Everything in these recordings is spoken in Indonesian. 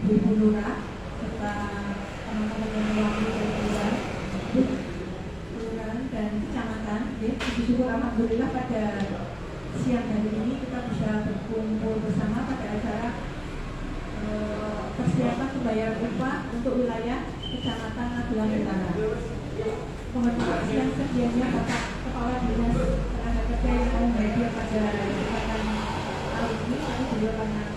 Ibu Lurah serta teman-teman yang mewakili dari kelurahan dan kecamatan. Puji syukur alhamdulillah pada siang hari ini kita bisa berkumpul bersama pada acara persiapan pembayaran upah untuk wilayah Kecamatan Magelang Utara. Mohon maaf yang sedianya Bapak Kepala Dinas Tenaga Kerja yang mau hadir pada kesempatan kali ini, tapi beliau karena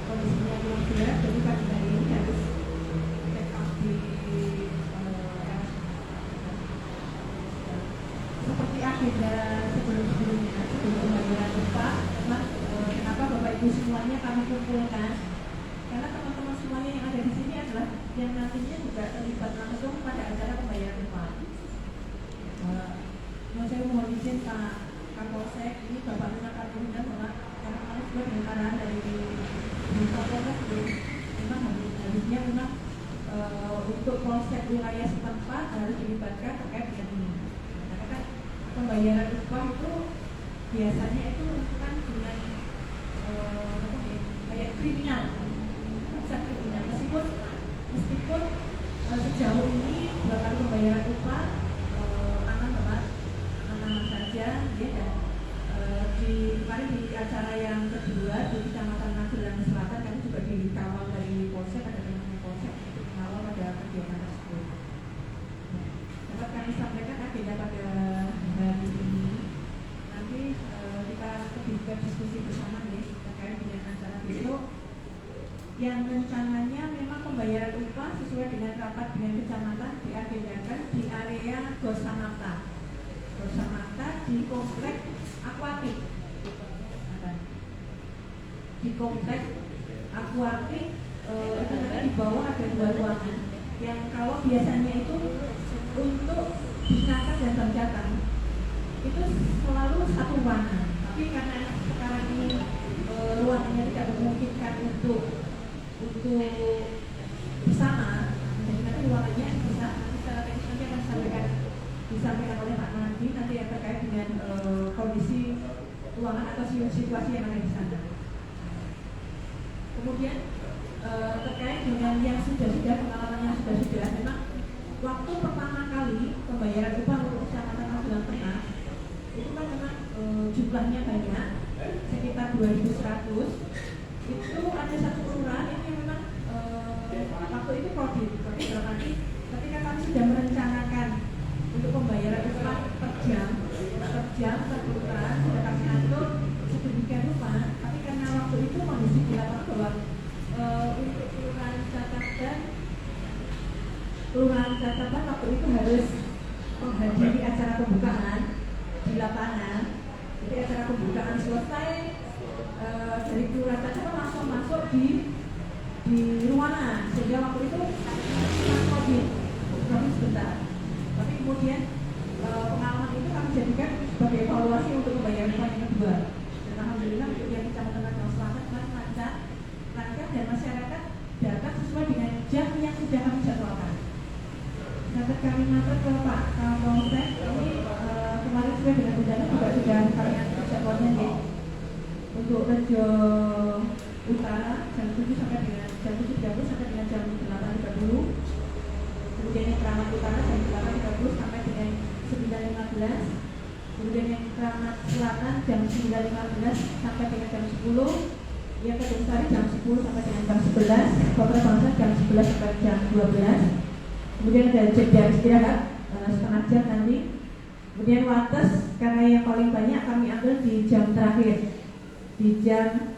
kondisinya belum jelas, jadi pagi hari ini harus take up di seperti agenda sebelum-sebelumnya, sebelum pembayaran upah. Kenapa Bapak Ibu semuanya kami kumpulkan? Karena teman-teman semuanya yang ada di sini adalah yang nantinya juga terlibat langsung pada acara pembayaran upah. Saya mohon izin Pak Kapolsek, ini Bapak Luna Kapolda, Bapak karena kemarin sudah dengan arahan dari Kapolres, memang harusnya memang untuk polsek wilayah setempat harus dilibatkan terkait dengan ini. Karena kan pembayaran upah itu biasanya itu kan dengan kayak kriminal, bisa kriminal. Meskipun sejauh ini bahkan pembayaran upah aman saja, ya, dan kemarin di acara yang kedua di Kecamatan Magelang Selatan kami juga dikawal dari Polsek, ada teman Polsek untuk mengawal pada kegiatan tersebut. Dapat kami sampaikan agenda pada hari ini. Nanti kita lebih diskusi bersama nih terkait dengan acara besok yang rencananya memang pembayaran upah sesuai dengan rapat dengan kecamatan diagendakan di area Gosamata di komplek Aquatic. Di komplek Aquatic itu nanti di bawah ada 2 ruangan yang kalau biasanya itu untuk bisnaker dan bank jatah itu selalu satu ruangan, tapi karena sekarang ini ruangannya tidak memungkinkan untuk bersama, jadi nanti ruangannya bisa secara teknis nanti akan disampaikan oleh Pak Nadi nanti yang terkait dengan kondisi ruangan atau situasi yang ada di sana. Kemudian terkait dengan yang sudah pengalaman yang sudah memang waktu pertama kali pembayaran upah untuk Kecamatan Magelang Tengah itu kan memang jumlahnya banyak, sekitar 2.100. Itu ada satu kelurahan ini yang memang waktu itu kodim berarti ketika kami sudah merencanakan untuk pembayaran upah per jam per kelurahan sudah kami atur sedemikian rupa, tapi karena waktu itu kondisi di lapangan bahwa untuk kelurahan catatan waktu itu harus menghadiri acara pembukaan di lapangan. Jadi acara pembukaan selesai dari kelurahan catatan langsung masuk di ruangan, sehingga waktu itu kami sebentar. Tapi kemudian pengalaman itu kami jadikan sebagai evaluasi untuk pembayaran upah yang kedua. Dan alhamdulillah untuk yang Kecamatan Magelang Selatan lancar dan masyarakat dapat sesuai dengan jam yang sudah kami jadwalkan. Dapat kami matur ke Pak Kapolsek, ini kemarin sudah dengan undangan juga sudah kami atur jadwalnya nih. Untuk Rejo Utara jam 7 sampai dengan jam 7.30 sampai dengan jam 8.30. Kemudian yang Keramat Utara jam 8.30 sampai dengan 9.15. Kemudian yang Keramat Selatan jam 9.15 sampai dengan jam 10. Yang Kedung Sari jam 10 sampai dengan jam 11. Kota Bangsa jam 11 sampai jam 12. Kemudian ada jeda istirahat setengah jam nanti. Kemudian Wates karena yang paling banyak kami ambil di jam terakhir di jam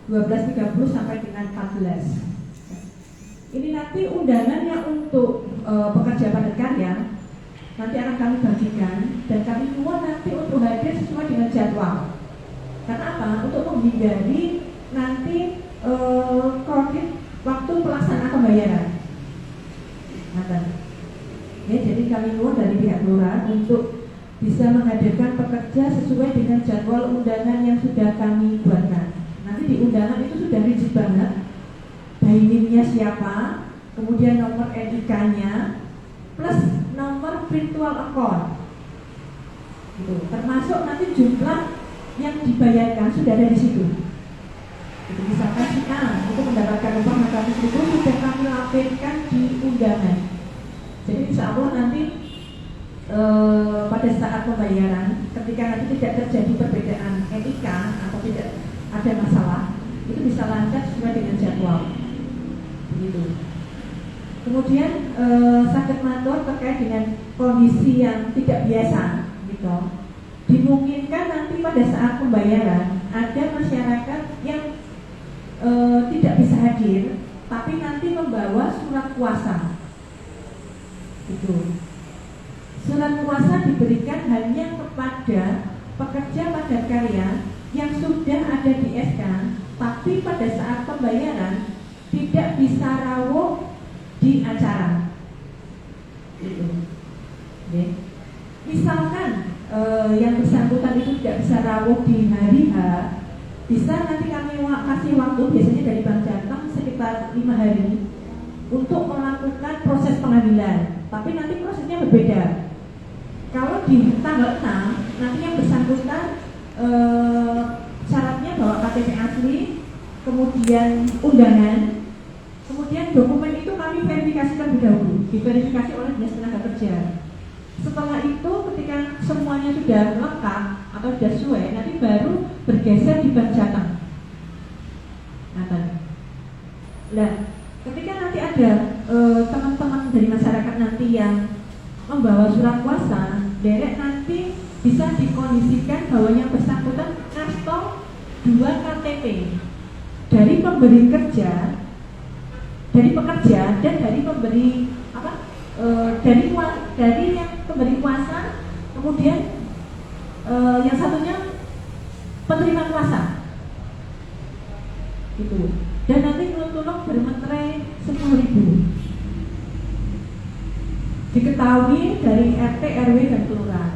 12.30 sampai dengan 14. Ini nanti undangannya untuk pekerja padat karya nanti akan kami bagikan dan kami semua nanti untuk hadir sesuai dengan jadwal. Karena apa? Untuk menghindari nanti kredit waktu pelaksanaan pembayaran. Ya, jadi kami mohon dari pihak kelurahan untuk bisa menghadirkan pekerja sesuai dengan jadwal undangan yang sudah kami buatkan. Nanti di undangan itu sudah rigid banget, by name-nya siapa, kemudian nomor NIK-nya, plus nomor virtual account. Gitu. Termasuk nanti jumlah yang dibayarkan sudah ada di situ. Jadi misalkan kita untuk mendapatkan upah pada saat pembayaran, ketika nanti tidak terjadi perbedaan NIK atau tidak ada masalah, itu bisa lancar sesuai dengan jadwal. Begitu. Kemudian sakit matur terkait dengan kondisi yang tidak biasa, gitu. Dimungkinkan nanti pada saat pembayaran ada masyarakat yang tidak bisa hadir, tapi nanti membawa surat kuasa. Gitu. Surat kuasa diberikan hanya kepada pekerja padat karya yang sudah ada di SK, tapi pada saat pembayaran tidak bisa rawuh di acara. Gitu. Okay. Misalkan yang bersangkutan itu tidak bisa rawuh di hari H, bisa nanti kami kasih waktu biasanya dari Bank Jateng sekitar 5 hari untuk melakukan proses pengadilan. Tapi nanti prosesnya berbeda. Kalau di tanggal 6 nanti yang bersangkutan syaratnya bawa KTP asli, kemudian undangan, kemudian dokumen itu kami verifikasikan terlebih dahulu, diverifikasi oleh Dinas Tenaga Kerja. Setelah itu ketika semuanya sudah lengkap atau sudah sesuai, nanti baru bergeser di Bank Jateng. Nah, ketika nanti ada teman-teman dari masyarakat nanti yang membawa surat kuasa, derek nanti bisa dikondisikan bahwa yang bersangkutan ngastong 2 KTP dari pemberi kerja, dari pekerja, dan dari pemberi dari yang pemberi kuasa, kemudian yang satunya penerima kuasa, gitu. Dan nanti tulung bermeterai 10.000. Diketahui dari RT, RW, dan kelurahan.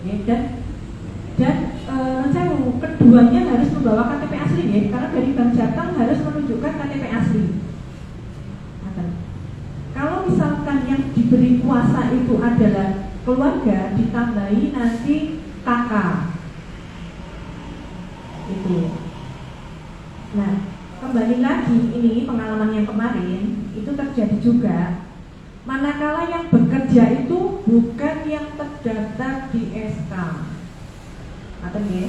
Ya, dan keduanya harus membawa KTP asli, ya, karena dari Bank Jateng harus menunjukkan KTP asli. Kalau misalkan yang diberi kuasa itu adalah keluarga, ditambahi nanti kakak. Itu. Nah, kembali lagi ini pengalaman yang kemarin itu terjadi juga. Manakala yang bekerja itu bukan yang terdaftar di SK. Atau ya.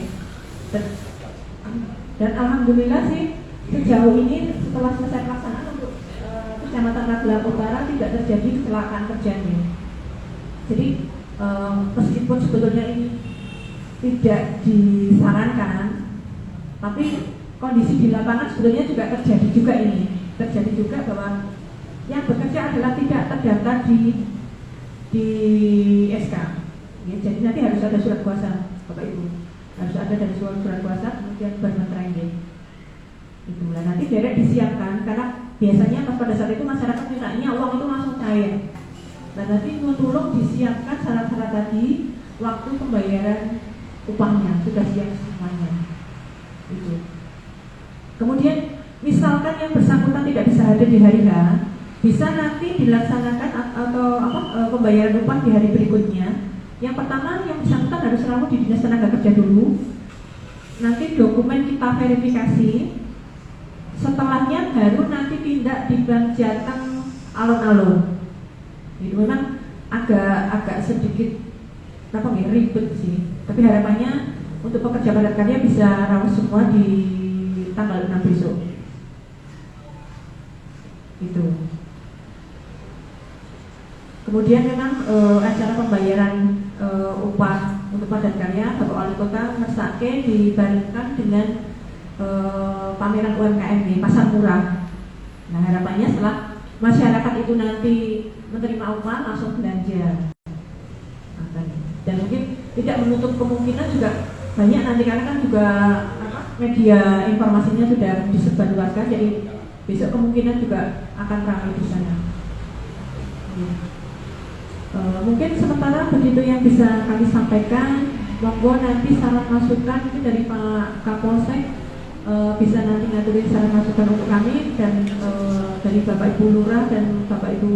Dan alhamdulillah sih sejauh ini setelah selesai pelaksanaan untuk Kecamatan Magelang Utara tidak terjadi kecelakaan kerjanya. Jadi meskipun sebetulnya ini tidak disarankan, tapi kondisi di lapangan sebetulnya juga terjadi juga ini. Terjadi juga bahwa yang bekerja adalah tidak terdaftar di SK. Ya, jadi nanti harus ada surat kuasa, Bapak Ibu. Harus ada dari surat kuasa, kemudian bermeterai. Itulah nanti derek disiapkan karena biasanya pada saat itu masyarakat mintanya uang itu langsung cair. Dan nanti tolong disiapkan syarat-syarat tadi, waktu pembayaran upahnya sudah siap semuanya. Itu. Kemudian misalkan yang bersangkutan tidak bisa hadir di hari H, bisa nanti dilaksanakan atau pembayaran upah di hari berikutnya. Yang pertama yang bersangkutan harus rawuh di Dinas Tenaga Kerja dulu. Nanti dokumen kita verifikasi. Setelahnya baru nanti tindak di Bank Jateng alun-alun. Itu memang agak sedikit ribet sih. Tapi harapannya untuk pekerja padat karya bisa rawuh semua di tanggal 6 besok. Itu. Kemudian memang acara pembayaran upah untuk padat karya Bapak Wali Kota ngersake dibarengkan dengan pameran UMKM di Pasar Murah. Nah, harapannya setelah masyarakat itu nanti menerima upah langsung belanja. Dan mungkin tidak menutup kemungkinan juga banyak nanti karena kan juga media informasinya sudah disebarluaskan, jadi besok kemungkinan juga akan ramai di sana. Mungkin sementara begitu yang bisa kami sampaikan. Monggo nanti saran masukan itu dari Pak Kapolsek. Bisa nanti ngaturin saran masukan untuk kami dan dari Bapak Ibu Lurah dan Bapak Ibu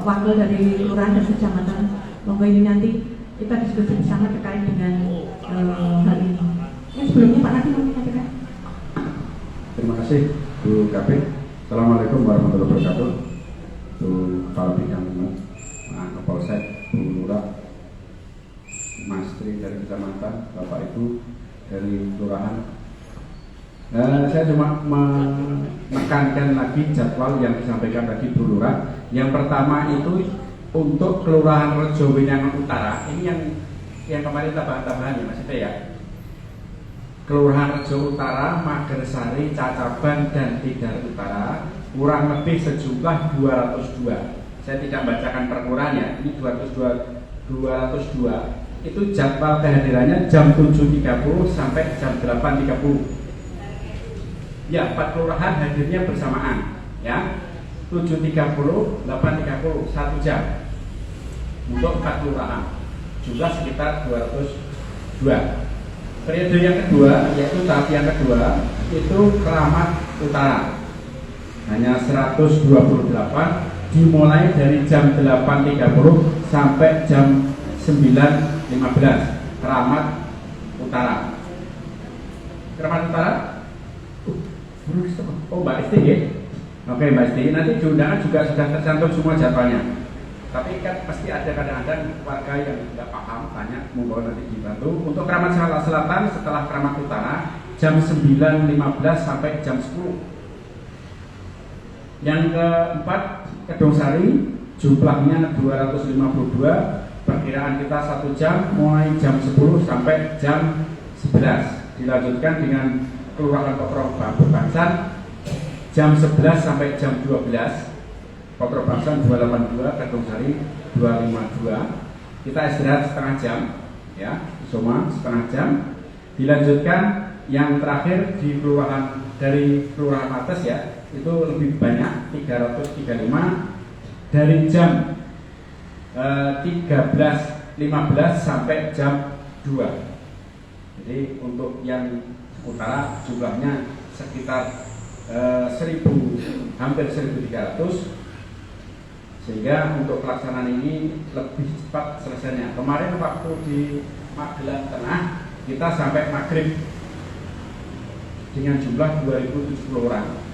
wakil dari Lurah dan Kecamatan. Monggo ini nanti kita diskusi bersama terkait dengan hal ini. Sebelumnya Pak Nadi mau menyampaikan. Terima kasih Bu Kapit. Assalamualaikum warahmatullahi wabarakatuh. Bu Kepala Bidang Kapolsek, Bu Lurah, Mas Tri dari kecamatan, Bapak Ibu dari kelurahan. Saya cuma menekankan lagi jadwal yang disampaikan tadi Bu Lurah. Yang pertama itu untuk Kelurahan Rejo Winyangan Utara. Ini yang kemarin tambahan-tambahan ya Mas Ida ya. Kelurahan Rejo Utara, Magersari, Cacaban, dan Tidar Utara kurang lebih sejumlah 202. Saya tidak bacakan perkiraan ya, ini 202. Itu jadwal kehadirannya jam 7.30 sampai jam 8.30. Ya, 4 kelurahan hadirnya bersamaan ya. 7.30, 8.30, 1 jam untuk 4 kelurahan. Jumlah sekitar 202. Periode yang kedua, yaitu tahap yang kedua, itu Keramat Utara. Hanya 128, dimulai dari jam 8.30 sampai jam 9.15. Keramat Utara. Keramat Utara? Oh, Mbak Isti ya? Oke, Mbak Isti, nanti di undangan juga sudah tercantum semua jadwalnya. Tapi kan pasti ada kadang-kadang warga yang tidak paham, tanya, monggo nanti dibantu. Untuk Keramat Selatan setelah Keramat Utara jam 9.15 sampai jam 10. Yang keempat, Kedungsari, jumlahnya 252, perkiraan kita 1 jam, mulai jam 10 sampai jam 11. Dilanjutkan dengan Kelurahan Kotrong Bambu Bangsan jam 11 sampai jam 12. Kotrong Bangsan 282, Kedungsari 252. Kita istirahat setengah jam, ya, semua setengah jam. Dilanjutkan yang terakhir di kelurahan dari Kelurahan Mates ya, itu lebih banyak 335 dari jam 13.15 sampai jam 2. Jadi untuk yang utara jumlahnya sekitar 1.000, hampir 1.300. Sehingga untuk pelaksanaan ini lebih cepat selesainya. Kemarin waktu di Magelang Tengah kita sampai maghrib dengan jumlah 2.070 orang.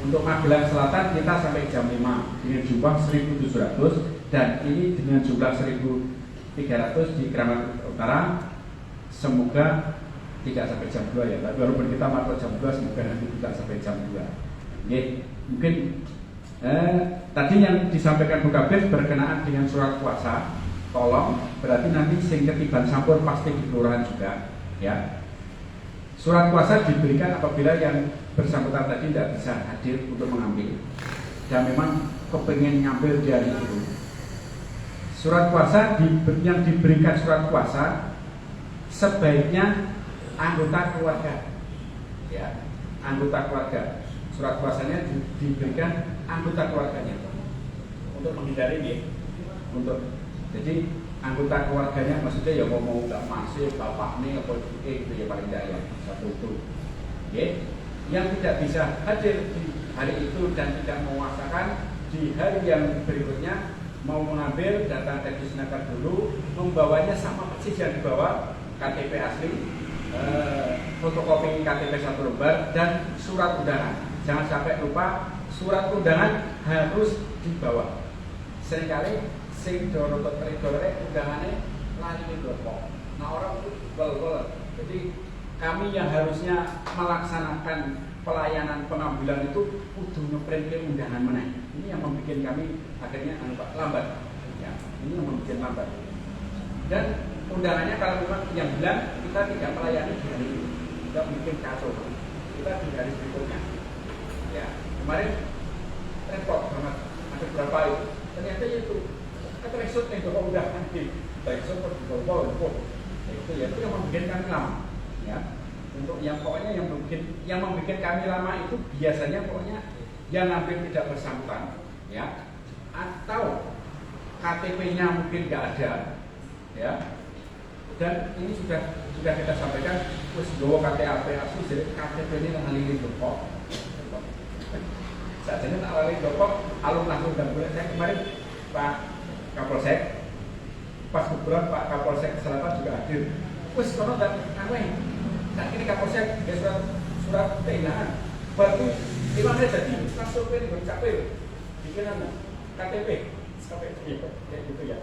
Untuk Magelang Selatan kita sampai jam 5 dengan jumlah 1.700, dan ini dengan jumlah 1.300 di Keramat Utara. Semoga tidak sampai jam 2 ya. Tapi walaupun kita makro jam 2, semoga nanti tidak sampai jam 2. Oke, mungkin tadi yang disampaikan Bu Kabid berkenaan dengan surat kuasa, tolong berarti nanti sing ketiban sampur pasti di kelurahan juga ya. Surat kuasa diberikan apabila yang bersangkutan tadi tidak bisa hadir untuk mengambil dan memang kepengen ngambil di hari itu. Surat kuasa yang diberikan surat kuasa sebaiknya anggota keluarga ya, anggota keluarga. Surat kuasanya diberikan anggota keluarganya untuk menghindari nih, untuk jadi anggota keluarganya maksudnya ya mau nggak masih bapak nih apa gitu ya, paling tidak ya satu itu. Oke. Yang tidak bisa hadir di hari itu dan tidak menguasakan di hari yang berikutnya mau mengambil data teknis nakar dulu, membawanya sama persis yang dibawa KTP asli, fotokopi KTP 1 lembar dan surat undangan. Jangan sampai lupa, surat undangan harus dibawa. Seringkali sing dorot-dorot undangannya lari ke dropok. Nah orang itu bel-bel. Jadi kami yang harusnya melaksanakan pelayanan pengambilan itu kudu ngeprint undangan meneh. Ini yang membuat kami akhirnya lambat. Ya, ini yang membuat lambat. Dan undangannya kalau memang yang bilang kita tidak melayani di hari ini, kita bikin kacau. Kita di hari berikutnya. Ya, kemarin repot banget, ada berapa itu, ternyata itu result yang bawa undangan di result di bawah itu ya, itu yang membuat kami lama ya. Untuk yang pokoknya yang membuat kami lama itu biasanya pokoknya yang ngambil tidak bersangkutan ya, atau KTP-nya mungkin nggak ada ya. Dan ini sudah kita sampaikan, terus bawa KTP asli, jadi KTP ini ngalilin depok. Saat ini tak lalui depok, alun langsung dan boleh. Saya kemarin Pak Kapolsek, pas kebetulan Pak Kapolsek Selatan juga hadir. Wes kono dan aneh, saat ini Kapolsek dia surat kehilangan. Baru 5 menit jadi langsung ini bercapil, bikin KTP, kayak gitu ya.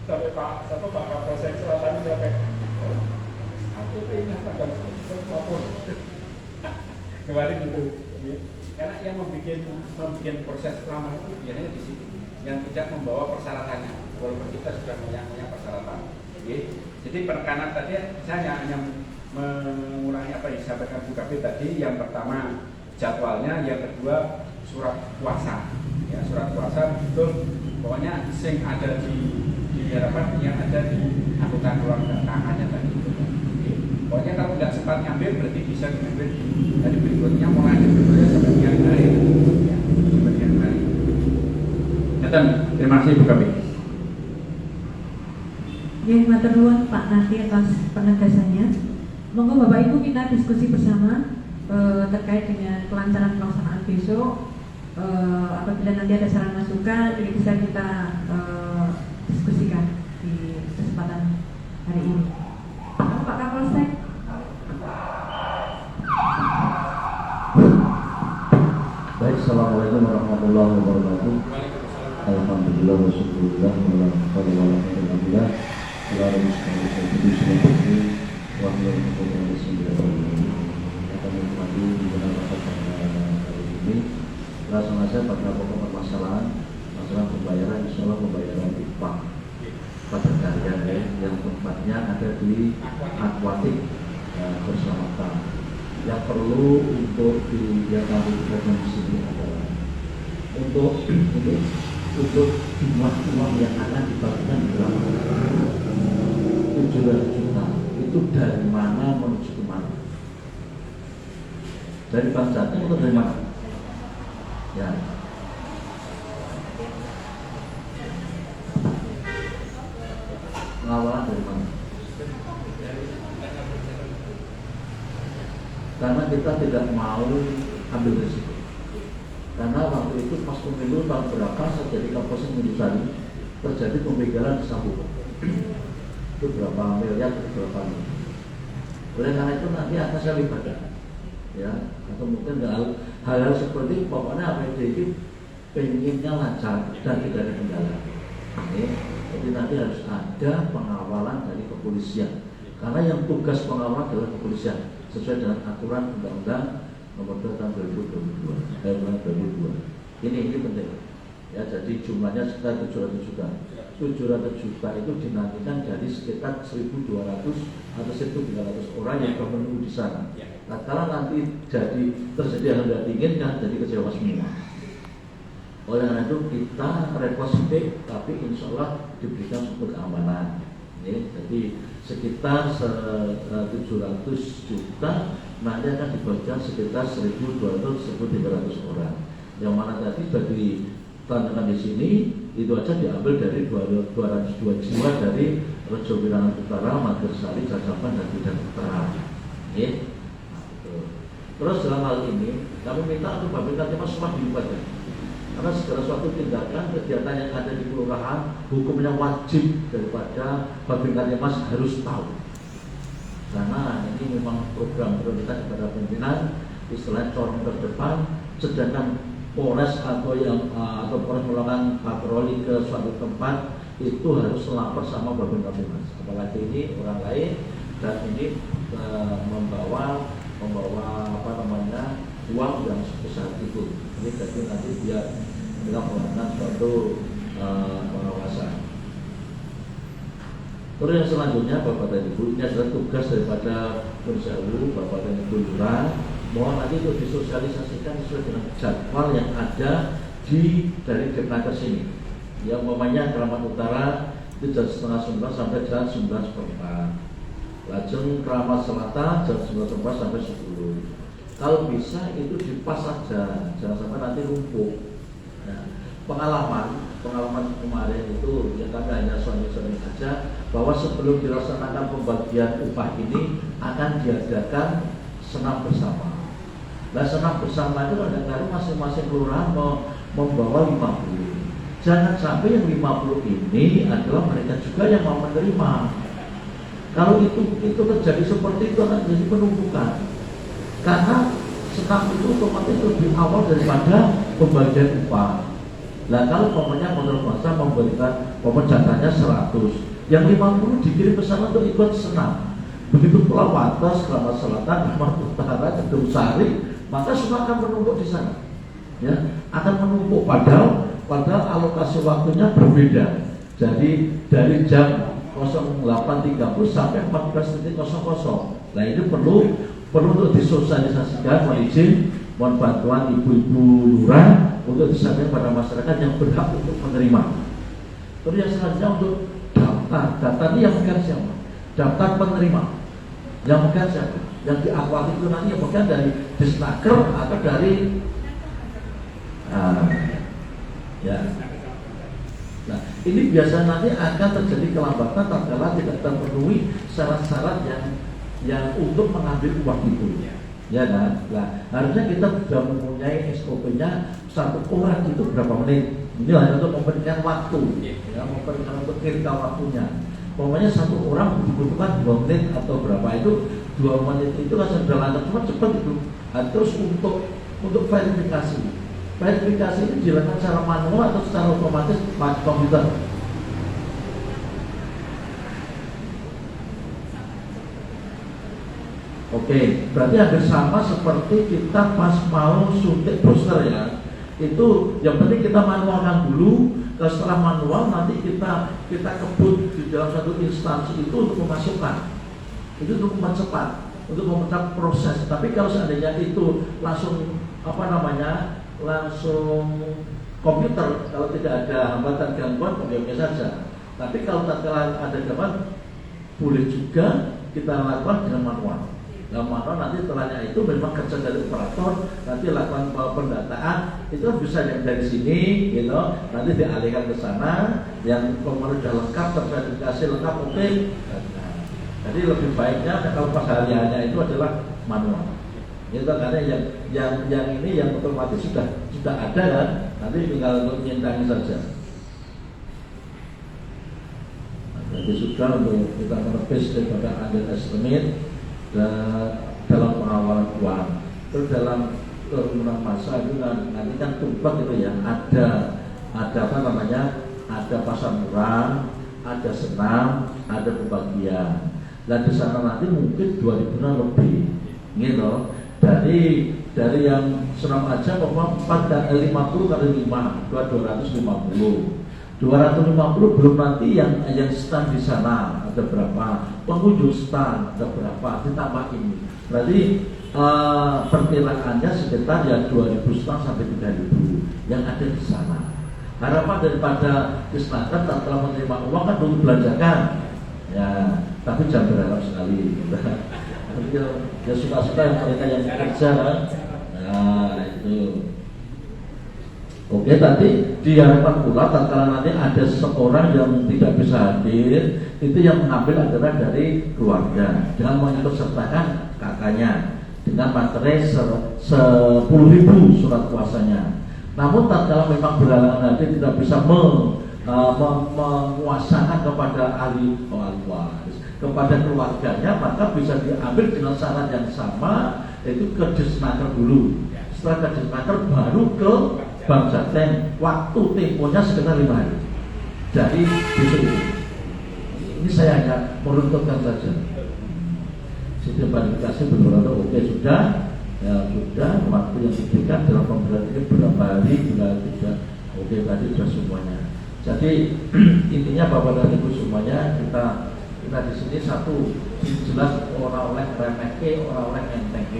sampai Pak Kapolsek Selatan sampai aku pengen tanggal apapun kemarin gitu. Karena yang membuat proses lama itu biasanya di situ, yang tidak membawa persyaratannya, walaupun kita sudah punya persyaratan. Jadi penekanan tadi saya hanya mengurangi apa yang disampaikan Bu Kabid tadi. Yang pertama jadwalnya, yang kedua surat kuasa. Ya, surat kuasa betul, pokoknya sing ada di harapan yang ada di anggota keluarga kakaknya tadi. Pokoknya kalau nggak sempat ngambil berarti bisa diambil dari berikutnya, mulai berikutnya sampai yang hari. Ya, sampai yang hari. Terima kasih Bu Kabid. Ya, matur nuwun Pak Nati atas penegasannya. Monggo Bapak Ibu kita diskusi bersama terkait dengan kelancaran pelaksanaan besok. Apabila nanti ada saran masukan, jadi bisa kita diskusikan di kesempatan hari ini. Pak Kapolsek. Baik, assalamualaikum warahmatullahi wabarakatuh. Alhamdulillah wa syukurillah wa alhamdulillah. Akan menikmati di dalam rapat hari ini. Langsung saja pada pokok permasalahan masalah pembayaran, insya Allah pembayaran upah pada karyawan yang tempatnya ada di Aquatik Keselamatan. Yang perlu untuk diketahui di sini adalah untuk jumlah uang yang akan dibagikan berapa? 700 juta. Itu dari mana menuju ke mana? Dari Bank Jatim atau dari mana? Ya. Pengawalan dari mana? Karena kita tidak mau ambil risiko. Karena waktu itu pas pemilu tahun berapa saya jadi Kapolsek Mendusari terjadi pembegalan di Sambuco. Itu berapa miliar, berapa miliar. Oleh karena itu nanti akan saya libatkan, ya, atau mungkin hal-hal seperti pokoknya APD itu pengennya lancar dan tidak ada kendala. Jadi nanti harus ada pengawalan dari kepolisian. Karena yang tugas pengawalan adalah kepolisian sesuai dengan aturan Undang-Undang Nomor 2 Tahun 2022. Ini penting. Ya, jadi jumlahnya sekitar 700 juta. 700 juta itu dinantikan dari sekitar 1.200 atau 1.300 orang yang menunggu di sana. Nah, kalau nanti terjadi hal yang diinginkan, jadi kecewa semua. Oleh karena itu kita reposisi, tapi insya Allah diberikan suatu keamanan. Jadi sekitar 700 juta nanti akan dibagikan sekitar 1.200-1.300 orang. Yang mana tadi sudah ditandakan di sini itu aja diambil dari 202 jiwa dari Rejo Wirangan Utara, Magersari, Cacapan dan Bidang Utara. Terus dalam hal ini kami minta untuk Babin Kamtipmas semua dilibatkan. Karena segala suatu tindakan kegiatan yang ada di kelurahan hukumnya wajib daripada Babin Kamtipmas harus tahu. Karena ini memang program prioritas kepada pimpinan, istilah corong terdepan, sedangkan Polres atau Polres melakukan patroli ke suatu tempat itu harus lapor sama Babin Kamtipmas. Apalagi ini orang lain dan ini membawa uang yang sebesar itu. Ini jadi nanti dia melakukan suatu pengawasan. Terus yang selanjutnya Bapak dan Ibu, ini adalah tugas daripada Pensewu, Bapak dan Ibu Lurah. Mohon nanti itu disosialisasikan sesuai dengan jadwal yang ada dari Depnaker sini. Yang umpamanya Keramat Utara itu jam 8:30 sampai jam 9:04. Lajeng Keramat Selatan jam 9:04 sampai 10. Kalau bisa itu dipas saja, jangan sampai nanti lumpuh. Nah, pengalaman kemarin itu ya kami hanya soal-soal saja bahwa sebelum dilaksanakan pembagian upah ini akan diadakan senam bersama. Nah, senam bersama itu kadang-kadang masing-masing kelurahan membawa 50. Jangan sampai yang 50 ini adalah mereka juga yang mau menerima. Kalau itu terjadi seperti itu akan jadi penumpukan. Karena senam itu otomatis lebih awal daripada pembagian upah. Nah kalau umpamanya motor swasta memberikan jatahnya 100, yang 50 dikirim ke sana untuk ikut senam. Begitu pula Wates, Keramat Selatan, Keramat Utara, Kedung Sari, maka semua akan menumpuk di sana. Ya, akan menumpuk padahal alokasi waktunya berbeda. Jadi dari jam 08.30 sampai 14.00. Nah ini perlu untuk disosialisasikan, mohon bantuan ibu-ibu lurah untuk disampaikan pada masyarakat yang berhak untuk menerima. Terus yang selanjutnya untuk data ini yang megang siapa? Daftar penerima yang megang siapa? Yang diakuati itu nanti yang megang dari Disnaker atau dari ya. Nah, ini biasa nanti akan terjadi kelambatan tatkala tidak terpenuhi syarat-syarat yang untuk mengambil uang itu. Ya kan? Nah, harusnya kita sudah mempunyai SOP-nya satu orang itu berapa menit. Ini hanya untuk memberikan waktu, ya, memberikan untuk kritical waktunya. Pokoknya satu orang dibutuhkan 2 menit atau berapa itu 2 menit itu kan sudah lancar, cuma cepat itu. Nah, terus untuk verifikasi ini dilakukan secara manual atau secara otomatis pakai komputer. Oke, berarti hampir sama seperti kita pas mau suntik booster ya. Itu yang penting kita manualkan dulu. Setelah manual nanti kita kebut di dalam satu instansi itu untuk memasukkan. Itu untuk mempercepat, untuk mempercepat proses. Tapi kalau seandainya itu langsung langsung komputer, kalau tidak ada hambatan gangguan oke saja. Tapi kalau tatkala ada gangguan boleh juga kita lakukan dengan manual. Nah, manual nanti setelahnya itu memang kerja dari operator, nanti lakukan pendataan itu bisa yang dari sini, gitu, nanti dialihkan ke sana, yang komponen sudah lengkap, terverifikasi lengkap, oke. Nah, jadi lebih baiknya kalau pas hariannya itu adalah manual. Itu karena yang ini yang otomatis sudah ada kan, nanti tinggal untuk menyintangi saja. Nah, jadi sudah untuk kita menepis daripada underestimate dan dalam pengawalan uang. Terus dalam kerumunan massa itu nanti kan tumplek itu ya, ada ada pasar murah, ada senam, ada pembagian. Dan di sana nanti mungkin 2.000-an lebih, gitu. Dari yang senam aja 50 kali 5, 250. 250 belum nanti yang stand di sana ada berapa, pengunjung stand ada berapa, ditambah ini. Berarti perkiraannya sekitar ya 2.000 stand sampai 3.000 yang ada di sana. Harapan daripada Disnaker setelah menerima uang kan dulu belanjakan, ya, tapi jangan berharap sekali. Ya suka-suka yang mereka yang bekerja kan. Nah itu. Oke, tadi diharapkan pula tatkala nanti ada seseorang yang tidak bisa hadir, itu yang mengambil adalah dari keluarga dengan mengikut sertakan kakaknya dengan materai 10.000 surat kuasanya. Namun tatkala memang berhalangan hadir tidak bisa menguasakan kepada ahli waris, kepada keluarganya, maka bisa diambil dengan syarat yang sama, yaitu ke Disnaker dulu. Setelah ke Disnaker baru ke Bank Jateng, waktu temponya sekitar 5 hari. Jadi besok ini saya hanya meruntuhkan saja. Sistem verifikasi benar-benar oke sudah, ya sudah. Waktu yang diberikan dalam pemberian ini berapa hari, bila tidak oke tadi sudah semuanya. Jadi intinya Bapak dan Ibu semuanya kita di sini satu jelas orang oleh remeh, orang oleh enteng.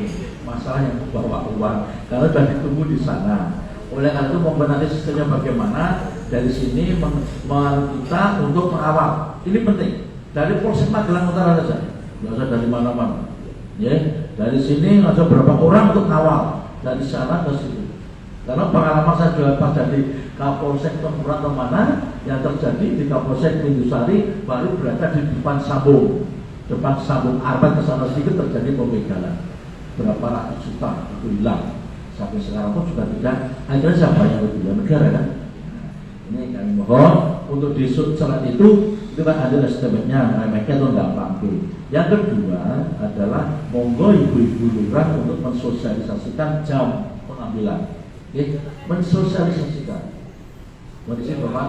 Masalah yang bawa uang karena sudah ditunggu di sana. Oleh karena itu membenahi sistemnya bagaimana dari sini kita untuk mengawal. Ini penting. Dari Polsek Magelang Utara saja, nggak usah dari mana-mana. Ya, dari sini ada berapa orang untuk mengawal dari sana ke situ. Karena pengalaman saya juga pas jadi Kapolsek Tempuran kemana yang terjadi di Kapolsek Lindusari baru berada di depan sambung Arbat ke sana sedikit terjadi pembegalan. Berapa ratus juta itu hilang. Sampai sekarang pun sudah tidak. Akhirnya siapa yang lebih negara kan? Ini kami mohon untuk di surat itu kan ada estimatnya, remehnya atau tidak mampu. Yang kedua adalah monggo ibu-ibu lurah untuk mensosialisasikan jam pengambilan, mensosialisasikan. Mohon izin Bapak.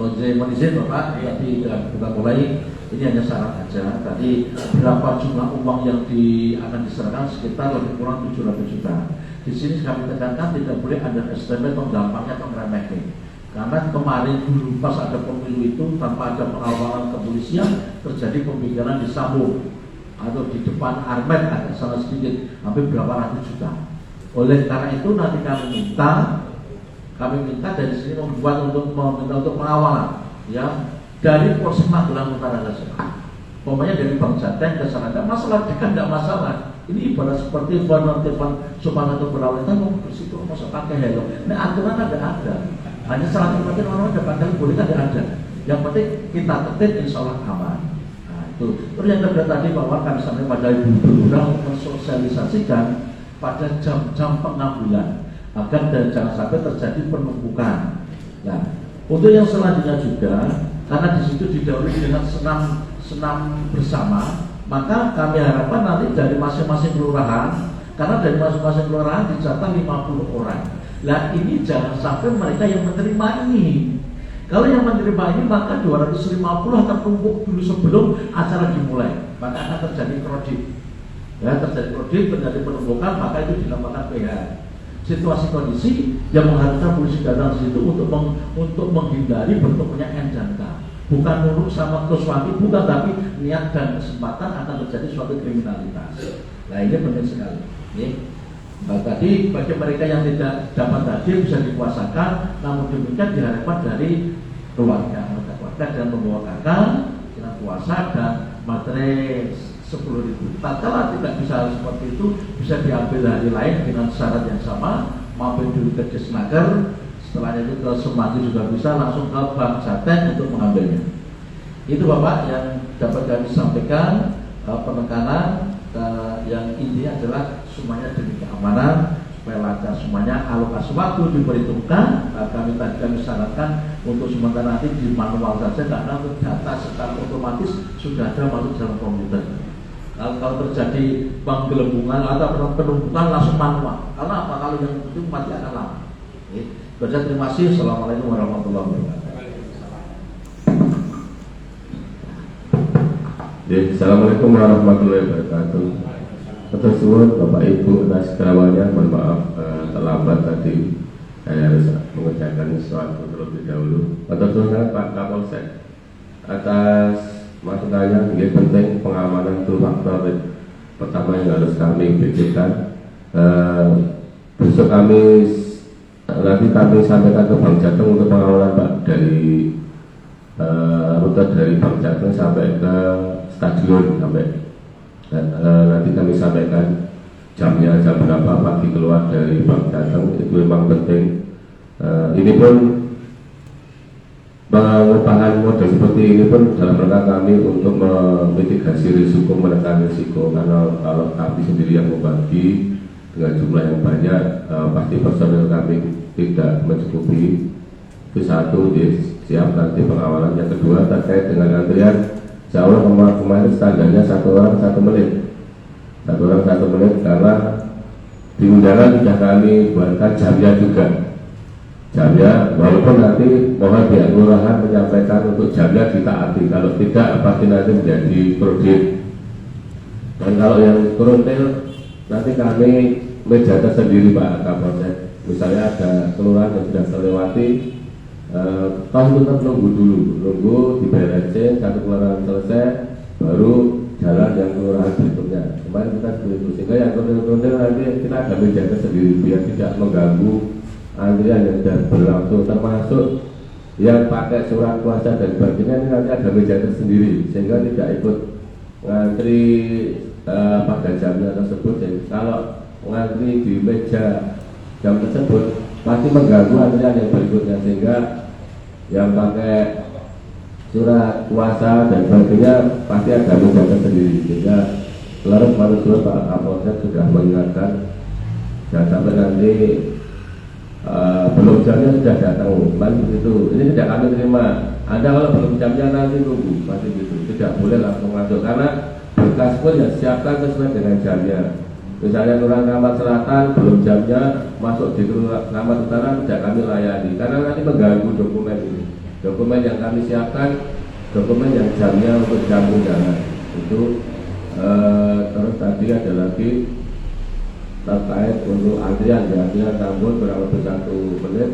Mohon izin Bapak, tadi kita mulai. Ini hanya syarat aja. Tadi berapa jumlah uang yang akan diserahkan sekitar lebih kurang 700 juta. Di sini kami tekankan tidak boleh underestimate atau gampangnya atau ngeremehkan. Karena kemarin dulu pas ada pemilu itu tanpa ada pengawalan kepolisian terjadi pembicaraan di Sambo atau di depan Armet agak sangat sedikit, hampir berapa ratus juta. Oleh karena itu nanti kami minta dari sini membuat meminta untuk pengawalan, ya. Dari Polsek Magelang Utara saja. Pokoknya dari Bang Jateng ke sana tidak masalah, dekat tidak masalah. Ini ibarat seperti penertiban sopan atau berlalu kita mau bersitu masa pakai helm. Nah aturan ada. Hanya salah penting orang ada pakai boleh kan ada. Yang penting kita tertib insya Allah aman. Nah itu. Terus yang kedua tadi bahwa kami sampai pada Ibu Lurah untuk mensosialisasikan pada jam-jam pengambilan agar dan jangan sampai terjadi penumpukan. Nah untuk yang selanjutnya juga. Karena di situ didahului dengan senam bersama, maka kami harapkan nanti dari masing-masing kelurahan, karena dari masing-masing kelurahan dicatat 50 orang. Nah ini jangan sampai mereka yang menerima ini. Kalau yang menerima ini maka 250 akan tumpuk dulu sebelum acara dimulai, maka akan terjadi kredit. Ya terjadi kredit, terjadi penumpukan, maka itu dinamakan PH. Situasi kondisi yang mengharuskan polisi datang situ untuk menghindari bentuknya N dan K, bukan nurut sama kesuami, bukan, tapi niat dan kesempatan akan terjadi suatu kriminalitas. Nah ini penting sekali. Nah, tadi bagi mereka yang tidak dapat hadir bisa dikuasakan, namun demikian diharapkan dari keluarga dengan membawa kakak, dengan puasa dan materi 10.000. Tatkala tidak bisa seperti itu, bisa diambil hari lain dengan syarat yang sama, mampir dulu ke Desnaker, setelahnya itu ke Semanggi juga bisa, langsung ke Bang Jateng untuk mengambilnya. Itu Bapak yang dapat kami sampaikan, penekanan yang intinya adalah semuanya demi keamanan, supaya lancar semuanya, alokasi waktu diperhitungkan. Kami syaratkan untuk sementara nanti di manual saja, karena untuk data secara otomatis sudah ada masuk dalam komputer. Kalau terjadi penggelembungan atau penumpukan langsung manual. Karena apa? Kalau yang itu mati akan lama. Terima kasih. Assalamualaikum warahmatullahi wabarakatuh. Assalamualaikum warahmatullahi wabarakatuh. Atas suwun Bapak Ibu atas kerawanya, mohon maaf terlambat tadi. Saya harus mengerjakan sesuatu terlebih dahulu. Atas suwun Pak Kapolsek atas masukannya. Yang penting pengamanan itu faktor pertama yang harus kami pikirkan. Besok nanti kami sampaikan ke Bang Jateng untuk pengawalan Pak, dari rute dari Bang Jateng sampai ke stadion nanti kami sampaikan jamnya, jam berapa pagi keluar dari Bang Jateng. Itu memang penting. Ini pun pengupahan model seperti ini pun dalam rangka kami untuk memitigasi risiko, menekan risiko, karena kalau kami sendiri yang membagi dengan jumlah yang banyak, pasti personel kami tidak mencukupi. Itu satu, siap nanti pengawalan. Yang kedua terkait dengan antrian, jauh kemarin standarnya 1 orang 1 menit, 1 orang 1 menit, karena di undangan sudah kami buatkan jamnya juga. Jamnya, walaupun nanti mohon pihak kelurahan menyampaikan untuk jamnya ditaati, kalau tidak pasti nanti menjadi kredit. Dan kalau yang kuruntil nanti kami menjaga sendiri Pak Kapolsek. Misalnya ada kelurahan yang sudah terlewati, kau tetap nunggu di BRC satu kelurahan selesai, baru jalan yang kelurahan berikutnya. Kemarin kita seperti itu, sehingga yang kuruntil nanti kita ada menjaga sendiri biar tidak mengganggu antrian yang sudah berlangsung, termasuk yang pakai surat kuasa dan sebagainya. Ini nanti ada meja tersendiri sehingga tidak ikut ngantri pada jamnya tersebut. Jadi kalau ngantri di meja jam tersebut pasti mengganggu antrian yang berikutnya, sehingga yang pakai surat kuasa dan sebagainya pasti ada meja tersendiri. Sehingga selalu manusia Pak Kapolsek sudah mengingatkan jangan sampai nanti belum jamnya sudah datang, begitu. Ini tidak kami terima. Anda kalau belum jamnya nanti tunggu, pasti gitu. Tidak boleh langsung masuk, karena berkas pun ya siapkan sesuai dengan jamnya. Misalnya Kelurahan Keramat Selatan belum jamnya masuk di Kelurahan Keramat Utara tidak kami layani karena nanti mengganggu dokumen ini. Dokumen yang kami siapkan dokumen yang jamnya untuk jam undangan itu. Terus tadi ada lagi terkait untuk antrian tambun kurang lebih 1 menit.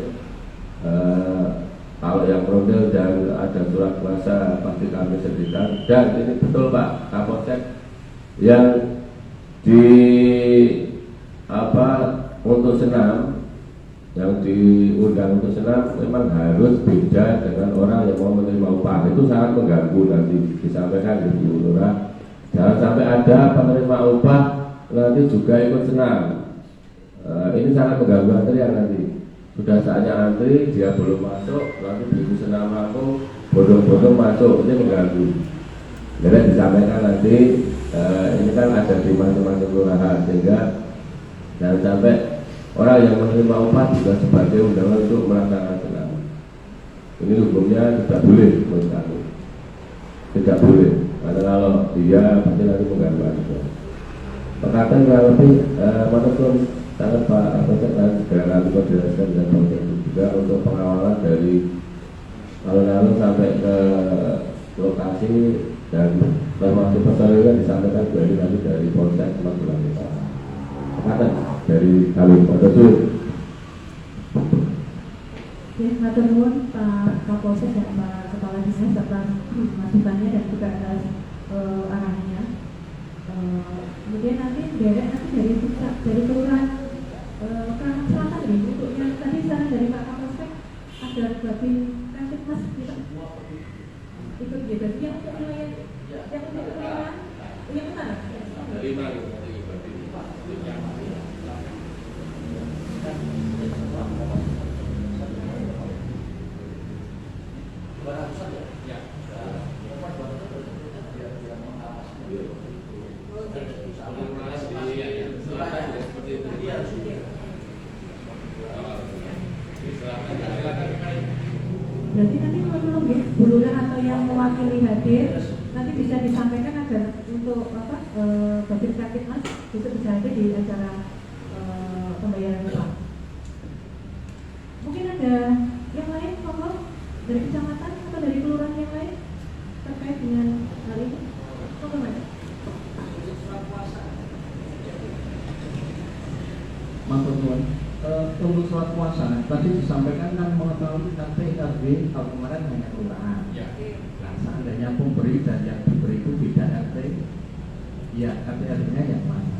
Kalau yang frontal dan ada surat kuasa pasti kami sediakan. Dan ini betul Pak Kapolsek yang di untuk senam yang diundang untuk senam memang harus beda dengan orang yang mau menerima upah. Itu sangat mengganggu, nanti disampaikan di Bu Lurah. Jangan sampai ada penerima upah nanti juga ikut senam. Ini sangat mengganggu antrian nanti. Sudah saatnya antri, dia belum masuk, nanti begitu senam aku bodong-bodong masuk, ini mengganggu. Jadi disampaikan nanti, ini kan ada di masing-masing kelurahan, sehingga jangan sampai orang yang menerima upah juga sebagai undangan untuk melaksanakan senam. Ini hukumnya tidak boleh menurut kami, tidak boleh. Karena kalau dia pasti nanti mengganggu juga. Perkataan kurang lebih matur sangat Pak Kapolsek dan segera kami koordinasikan dengan Polsek juga untuk pengawalan dari alun-alun sampai ke lokasi dan informasi personilnya disampaikan dari Polsek Magelang. Perkataan dari kami Polsek. Matur nuwun Pak Kapolsek dan Pak Kepala Dinas serta masukannya dan juga atas arahannya. Kemudian nanti dari pusat, dari kelurahan Keramat Selatan ini untuk yang tadi saran dari Pak Kapolsek ada batin kantin mas kita ikut gitu. Yang untuk wilayah yang untuk kelurahan yang mana? Dari mana? Berarti nanti kalau Bu Lurah atau yang mewakili hadir nanti bisa disampaikan agar untuk batin kantin mas besok bisa hadir di acara pembayaran upah. Mungkin ada yang lain monggo dari kecamatan atau dari kelurahan yang lain terkait dengan hal ini. Monggo Mas. Matur nuwun. Untuk surat kuasa tadi disampaikan kan mengetahui KT RW tahun kemarin hanya kelurahan. Nah, seandainya pemberi dan yang diberi itu beda RT, ya KT RW-nya yang mana?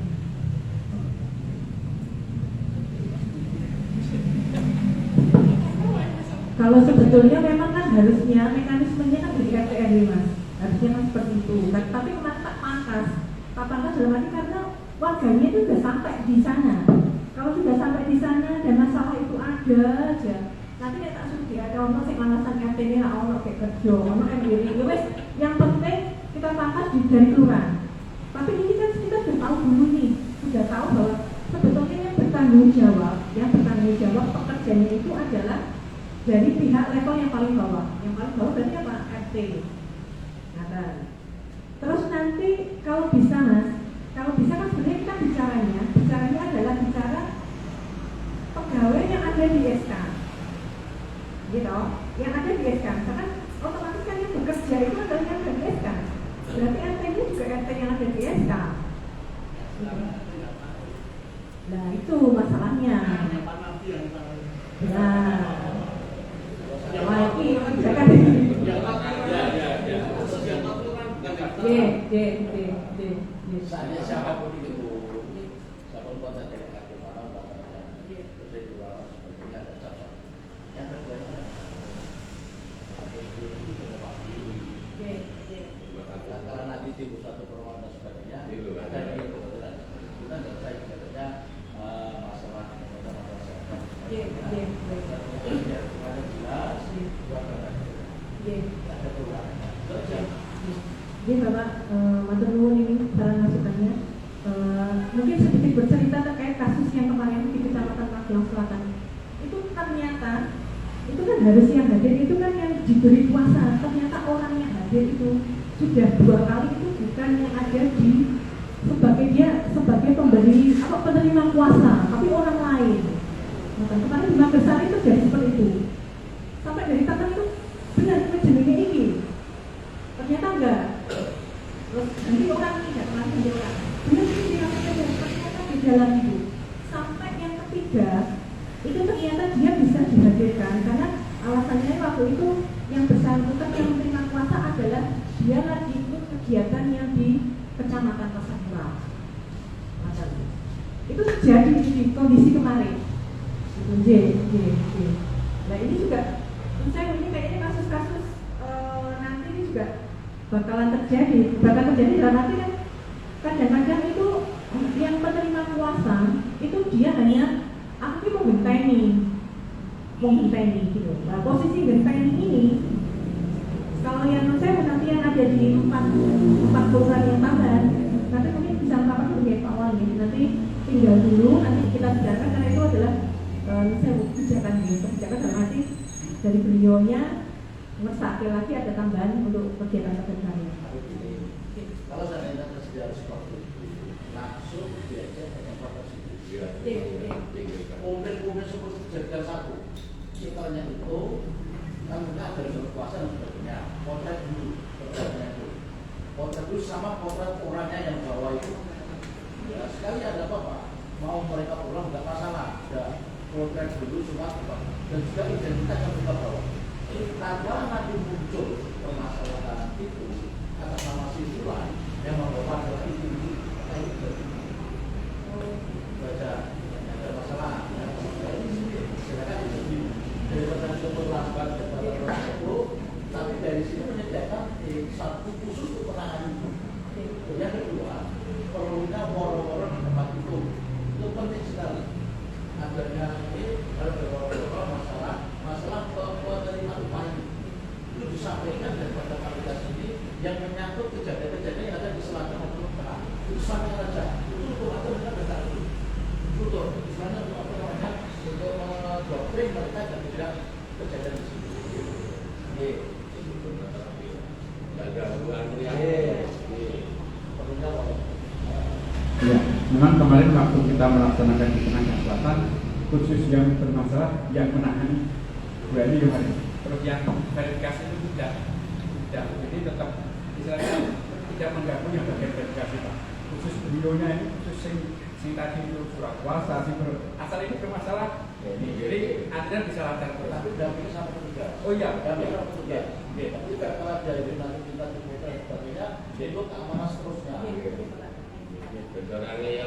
Kalau sebetulnya memang kan harusnya mekanismenya kan dari RT RW Mas, harusnya kan seperti itu. Tapi kemarin Pak Pangkas dalam arti karena warganya itu sudah sampai di sana. Kalau sudah sampai di sana dan masalah itu ada aja, nanti tak suruh dia ada orang yang alasan RT ini lah orang kayak kerja, orang yang diri, yang penting kita pangkas dari kelurahan. Tapi ini kan kita sudah tahu dulu nih, sudah tahu bahwa sebetulnya yang bertanggung jawab pekerjanya itu adalah dari pihak level yang paling bawah. Yang paling bawah berarti apa? RT. Nah, terus nanti kalau bisa Mas, kalau bisa kan sebenarnya kita bicaranya adalah bicara pegawai yang ada di SK, gitu, yang ada di SK. Karena otomatis kan yang bekerja itu adalah yang ada di SK. Berarti RT-nya juga RT yang ada di SK. Nah itu masalahnya. Nah, lagi jangan. Misalnya siapapun itu, siapapun kota dekat di mana terus dua sebagainya ada cabang. Yang kedua karena nanti di pusat perumahan dan sebagainya ada di kebetulan kita nggak usah sebenarnya masalah ada jelas ada perubahan. Jadi Bapak matur nuwun ini saran masukannya. Mungkin sedikit bercerita terkait kasus yang kemarin di Kecamatan Magelang Selatan. Itu ternyata itu kan harus yang hadir itu kan yang diberi kuasa. Ternyata orang yang hadir itu sudah 2 kali itu bukan yang ada di sebagai pemberi apa penerima kuasa, tapi orang lain. Nah, kemarin di Makassar itu jadi seperti itu. Sampai dari tangan itu benar jenenge ini. Ternyata enggak. Terus nanti orang tidak pernah menjadi orang. Benar ini dilakukan ternyata di jalan itu. Sampai yang ketiga itu ternyata dia bisa dihadirkan karena alasannya waktu itu yang bersangkutan yang menerima kuasa adalah dia lagi ikut kegiatan yang di Kecamatan Pasar Murah. Itu terjadi di kondisi kemarin. Nah ini juga, saya ini kayaknya kasus-kasus nanti ini juga bakalan terjadi dalam arti kan kadang-kadang itu yang penerima kuasa itu dia hanya aku mau genteni gitu. Nah posisi genteni ini kalau yang saya nanti yang ada di 4 kelurahan yang tambahan nanti mungkin bisa melakukan sebagai awal nih. Nanti tinggal dulu nanti kita bicarakan karena itu adalah saya kebijakan dalam arti dari beliaunya ngersake lagi ada tambahan untuk kegiatan kadernya. Kalau seandainya tersedia seperti itu, langsung diajak ke tempat tersebut. Mungkin seperti dijadikan satu. Setelahnya itu, kan kita ada berkuasa dan sebagainya. Potret dulu sama potret orangnya yang bawa itu. Ya, sekali ada apa-apa, mau mereka pulang nggak masalah. Ya, potret dulu semua dan juga identitas yang kita bawa. Kalau nanti muncul permasalahan itu atas nama sisulan yang membawa adalah itu baca ada masalah silakan itu dari pertanyaan keberlangsungan kepada tersebut tapi dari sini menyediakan satu khusus untuk penanganan itu. Yang kedua perlunya woro-woro di tempat itu penting sekali adanya ini ada beberapa masalah penerima upah itu disampaikan daripada aplikasi ini yang menyangkut kejadian-kejadian yang ada di selatan maupun utara itu sampaikan saja itu untuk atau mereka berkata untuk istilahnya untuk apa namanya untuk mendoktrin mereka dan tidak kejadian di situ. Ya, memang kemarin waktu kita melaksanakan di Penanggal Selatan khusus yang bermasalah yang menangani 2 ini kemarin. Terus yang verifikasi itu tidak, jadi tetap istilahnya tidak mengganggu yang bagian verifikasi Pak. Khusus beliaunya ini khusus sing tadi itu surat kuasa, asal ini bermasalah. Jadi artinya disalahkan. Tapi dampingi sama petugas. Oh iya, dampingi sama petugas. Tapi kalau dari nanti kita dibuka dan sebagainya, itu keamanan seterusnya. Ya,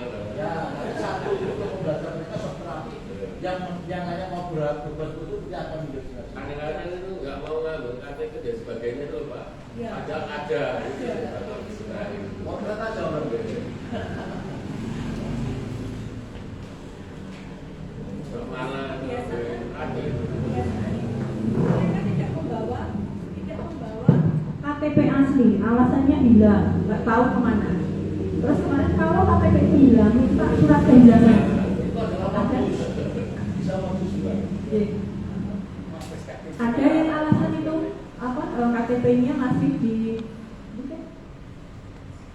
nanti satu itu pembelajaran mereka terapi yang hanya mau berat-berat itu dia akan menjadi kadang-kadang itu nggak mau ngambil KTP dan sebagainya itu Pak. Ada mau berkata aja orang mana ada itu. Mereka tidak membawa KTP asli, alasannya hilang, nggak tahu kemana. Terus kemarin kalau KTP hilang, minta surat kehilangan. itu adalah modus, bisa modus juga. Ada yang alasan itu apa KTP-nya masih di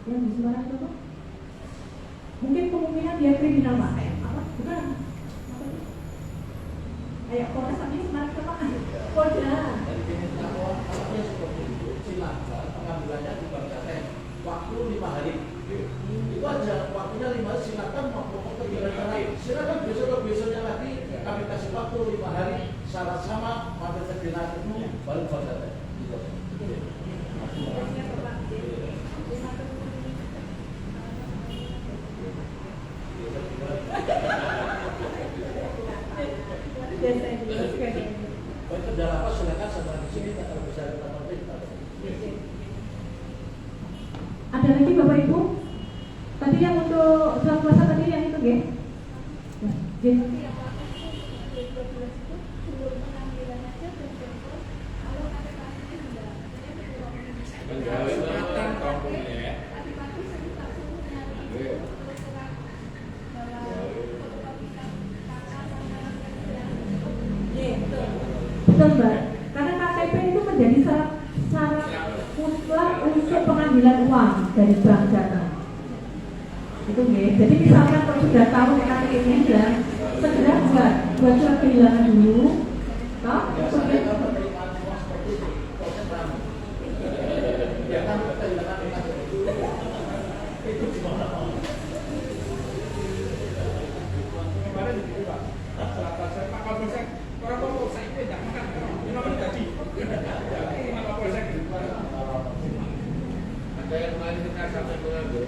yang di Semarang itu apa? Mungkin kemungkinan dia kriminal Pak. Apa? Bukan. Apa itu? Kayak Polres tapi Semarang itu apa? Polda. Jadi kalau dia seperti itu, silakan pengambilannya di bank KTP waktu 5 hari. Itu aja waktunya 5 hari, silakan mau silakan besok-besoknya lagi kami kasih waktu 5 hari syarat sama mampir ke dinas itu baru KTP. Itu dalam apa silakan setelah di sini kalau bisa kita konflik. Ada lagi Bapak Ibu? Tadi yang untuk surat kuasa tadi yang itu, Gen? Gen? Betul Mbak, karena KTP itu menjadi syarat mutlak untuk pengambilan uang dari bank jatah. Itu nggih. Jadi misalkan sudah tahu KTP-nya dan segera buat surat kehilangan dulu. Toh, Ada yang kemarin kita sampai mengambil